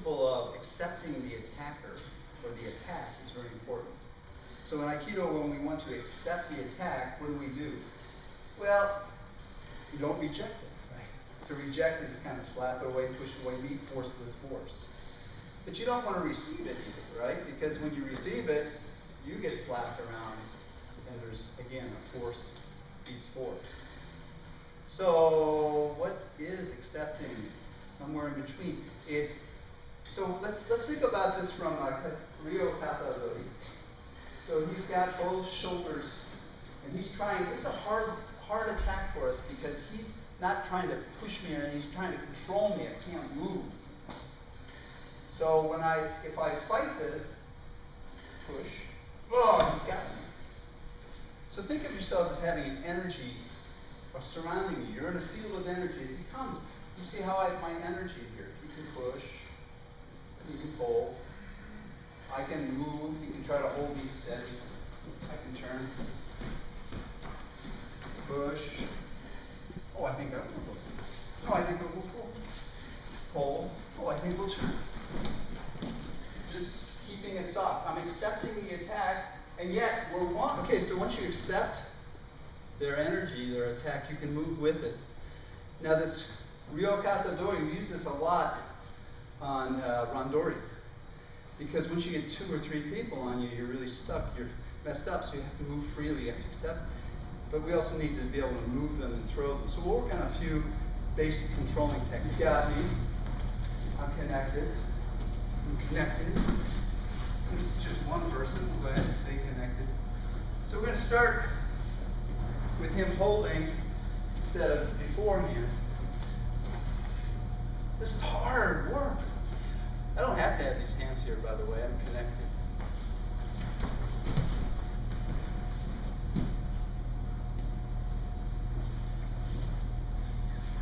principle of accepting the attacker or the attack is very important. So in Aikido, when we want to accept the attack, what do? Well, you don't reject it. Right? To reject it is kind of slap it away, push it away, meet force with force. But you don't want to receive it either, right? Because when you receive it, you get slapped around, and there's, again, a force beats force. So what is accepting? Somewhere in between. So let's think about this from Ryo Katadori. So he's got both shoulders, and he's trying. It's a hard attack for us because he's not trying to push me or anything. He's trying to control me. I can't move. So if I fight this, push. Oh, he's got me. So think of yourself as having an energy surrounding you. You're in a field of energy. As he comes, you see how I have my energy here. He can push. He can pull. I can move. He can try to hold me steady. I can turn. Push. Oh, I think I will go. No, I think we'll go forward. Pull. Oh, I think we'll turn. Just keeping it soft. I'm accepting the attack, and yet we're one. Okay, so once you accept their energy, their attack, you can move with it. Now this Ryo Katadori, we use this a lot on Randori. Because once you get 2 or 3 people on you, you're really stuck, you're messed up, so you have to move freely, you have to accept. But we also need to be able to move them and throw them. So we'll work on a few basic controlling techniques. He's got me. I'm connected. I'm connected. So this is just one person. We'll go ahead and stay connected. So we're going to start with him holding instead of beforehand. This is hard work. I don't have to have these hands here, by the way. I'm connected.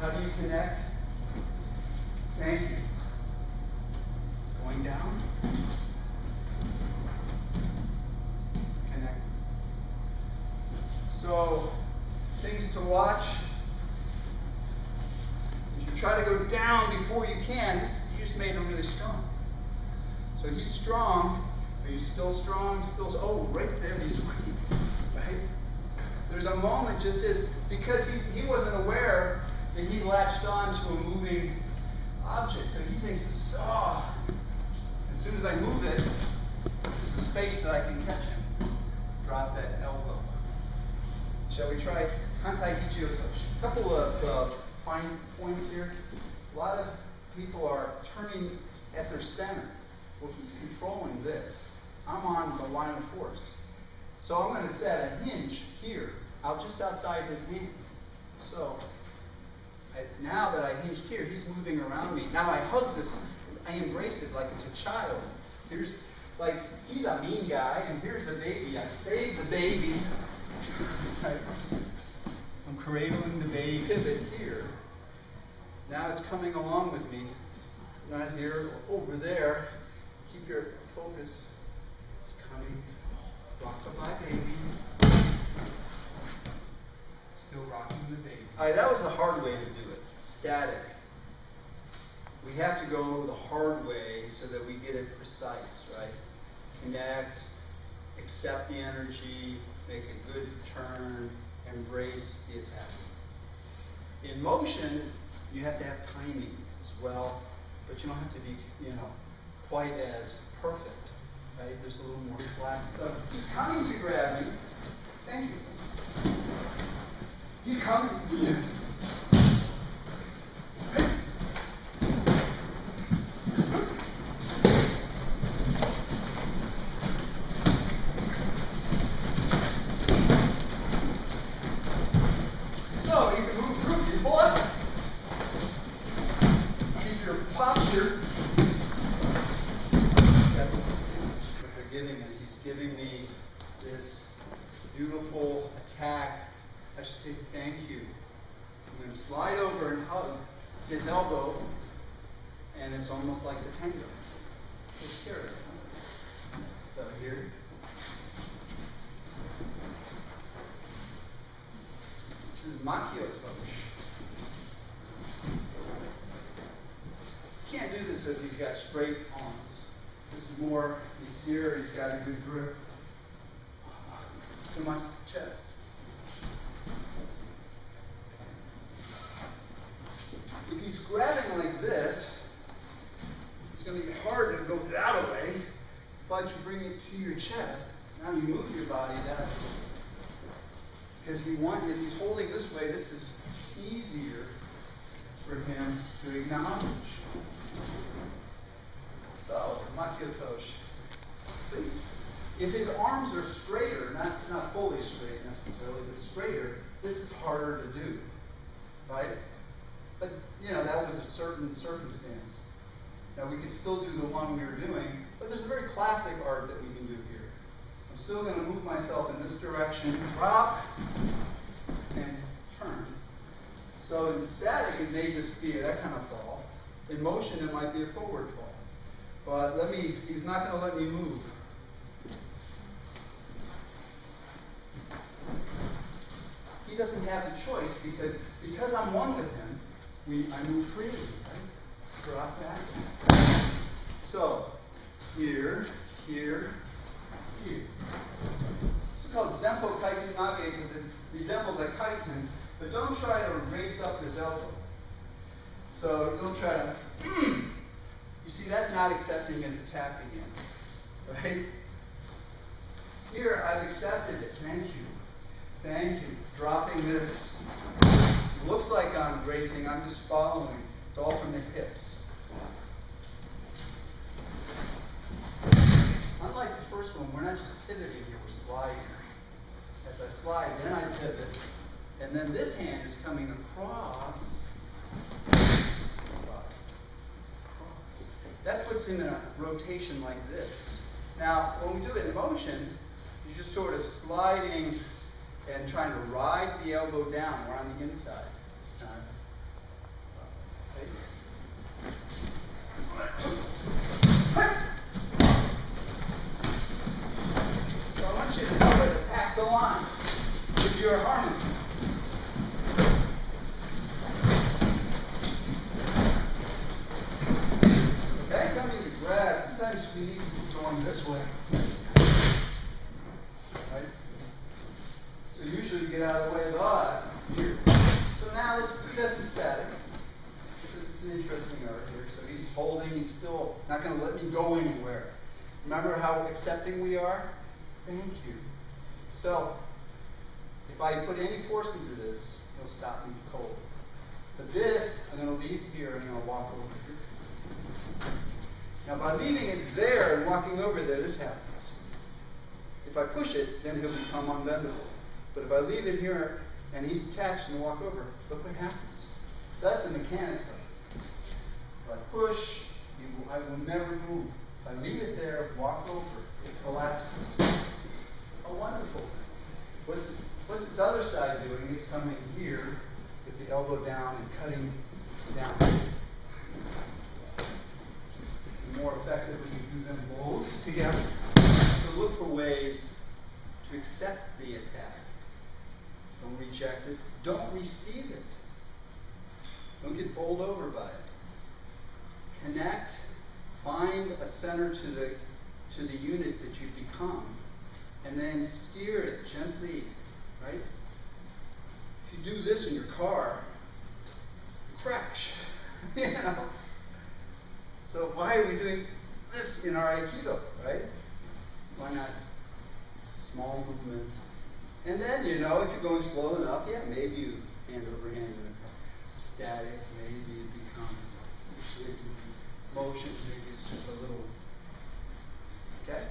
How do you connect? Thank you. Going down. Connect. So, things to watch. If you try to go down before you can, you just made him really strong. So he's strong. Are you still strong? Oh, right there, he's weak. Right? There's a moment just as, because he wasn't aware that he latched on to a moving object. So he thinks, as soon as I move it, there's a space that I can catch him. Drop that elbow. Shall we try Kantai Ichio Toshi? A couple of fine points here. A lot of people are turning at their center. Well, he's controlling this. I'm on the line of force. So I'm going to set a hinge here, just outside his hand. So now that I hinged here, he's moving around me. Now I hug this, I embrace it like it's a child. Here's, like, he's a mean guy, and here's a baby. I save the baby. Right? I'm cradling the baby. Pivot here. Now it's coming along with me. Not here, over there. Keep your focus. It's coming. Rock my baby. Still rocking the baby. All right, that was the hard way to do it. Static. We have to go the hard way so that we get it precise, right? Connect, accept the energy, make a good turn, embrace the attack. In motion, you have to have timing as well, but you don't have to be, quite as perfect, right? There's a little more slack. So he's coming to grab me. Thank you. You coming? Yes. So you can move through people up. Keep your posture. What they're giving us, he's giving me this beautiful attack. I should say thank you. I'm going to slide over and hug his elbow, and it's almost like the tango. You're scared. So here. This is Makio Toshi. You can't do this if he's got straight arms. This is more, he's here, he's got a good grip to my chest. If he's grabbing like this, it's going to be hard to go that way, but you bring it to your chest. Now you move your body that way. Because if he's holding this way, this is easier for him to acknowledge. So, Makiotoshi. Please. If his arms are straighter, not fully straight necessarily, but straighter, this is harder to do. Right? But, that was a certain circumstance. Now, we can still do the one we were doing, but there's a very classic art that we can do here. I'm still going to move myself in this direction, drop, and turn. So in static, it may just be that kind of fall. In motion, it might be a forward fall. But he's not going to let me move. He doesn't have the choice because I'm one with him, I move freely, right? Drop back. So, here, here, here. This is called Senpo Kaiten Nage because it resembles a kaiten, but don't try to raise up this elbow. So don't try to, you see, that's not accepting his attack again, right? Here, I've accepted it. Thank you. Thank you. Dropping this. It looks like I'm grazing. I'm just following. It's all from the hips. Unlike the first one, we're not just pivoting here, we're sliding. As I slide, then I pivot, and then this hand is coming across. That puts him in a rotation like this. Now, when we do it in motion, you're just sort of sliding and trying to ride the elbow down. We're on the inside this time. Okay. So I want you to sort of attack the line with your harmony. Okay, come in, you grab. Sometimes we need to be going this way. Right? So usually you get out of the way, but here. So now let's do that from static, because it's an interesting art here. So he's holding, he's still not going to let me go anywhere. Remember how accepting we are? Thank you. So, if I put any force into this, it'll stop me cold. But this, I'm going to leave here and I'm going to walk over here. Now, by leaving it there and walking over there, this happens. If I push it, then he'll become unbendable. But if I leave it here and he's attached and walk over, look what happens. So that's the mechanics of it. If I push, I will never move. If I leave it there, walk over, it collapses. A wonderful thing. What's this other side doing? It's coming here with the elbow down and cutting down. More effective when you do them both together. So look for ways to accept the attack. Don't reject it. Don't receive it. Don't get bowled over by it. Connect. Find a center to the unit that you've become, and then steer it gently, right? If you do this in your car, you crash, you know? So why are we doing this in our Aikido, right? Why not small movements? And then, if you're going slow enough, yeah, maybe you hand over hand in the car. Static, maybe it becomes like motion, maybe it's just a little, okay?